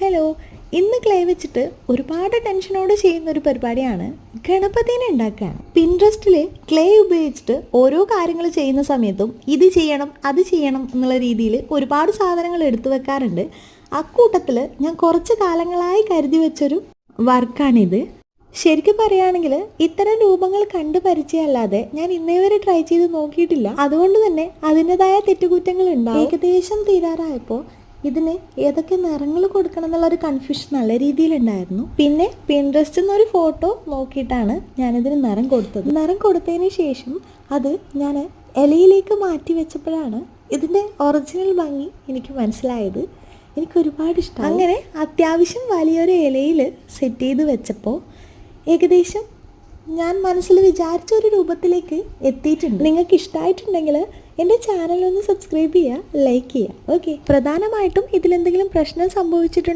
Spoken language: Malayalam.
ഹലോ, ഇന്ന് ക്ലേ വെച്ചിട്ട് ഒരുപാട് ടെൻഷനോട് ചെയ്യുന്ന ഒരു പരിപാടിയാണ് ഗണപതിനെ ഉണ്ടാക്കാൻ. പിൻട്രസ്റ്റിലെ ക്ലേ ഉപയോഗിച്ചിട്ട് ഓരോ കാര്യങ്ങൾ ചെയ്യുന്ന സമയത്തും ഇത് ചെയ്യണം അത് ചെയ്യണം എന്നുള്ള രീതിയിൽ ഒരുപാട് സാധനങ്ങൾ എടുത്തു വെക്കാറുണ്ട്. അക്കൂട്ടത്തിൽ ഞാൻ കുറച്ച് കാലങ്ങളായി കരുതി വെച്ചൊരു വർക്കാണിത്. ശരിക്കും പറയുകയാണെങ്കിൽ ഇത്തരം രൂപങ്ങൾ കണ്ടു പരിചയമല്ലാതെ ഞാൻ ഇന്നേ വരെ ട്രൈ ചെയ്ത് നോക്കിയിട്ടില്ല. അതുകൊണ്ട് തന്നെ അതിൻ്റെതായ തെറ്റുകുറ്റങ്ങൾ ഉണ്ടാവും. ഏകദേശം തീരാറായപ്പോൾ ഇതിന് ഏതൊക്കെ നിറങ്ങൾ കൊടുക്കണം എന്നുള്ളൊരു കൺഫ്യൂഷൻ നല്ല രീതിയിലുണ്ടായിരുന്നു. പിന്നെ പിൻട്രസ്റ്റിൽ നിന്നൊരു ഫോട്ടോ നോക്കിയിട്ടാണ് ഞാനിതിന് നിറം കൊടുത്തത്. നിറം കൊടുത്തതിന് ശേഷം അത് ഞാൻ ഇലയിലേക്ക് മാറ്റി വെച്ചപ്പോഴാണ് ഇതിൻ്റെ ഒറിജിനൽ ഭംഗി എനിക്ക് മനസ്സിലായത്. എനിക്ക് ഒരുപാട് ഇഷ്ടം. അങ്ങനെ അത്യാവശ്യം വലിയൊരു ഇലയിൽ സെറ്റ് ചെയ്ത് വെച്ചപ്പോൾ ഏകദേശം ഞാൻ മനസ്സിൽ വിചാരിച്ച ഒരു രൂപത്തിലേക്ക് എത്തിയിട്ടുണ്ട്. നിങ്ങൾക്ക് ഇഷ്ടമായിട്ടുണ്ടെങ്കിൽ എൻ്റെ ചാനൽ ഒന്ന് സബ്സ്ക്രൈബ് ചെയ്യുക, ലൈക്ക് ചെയ്യുക. ഓക്കെ, പ്രധാനമായിട്ടും ഇതിലെന്തെങ്കിലും പ്രശ്നം സംഭവിച്ചിട്ടുണ്ടോ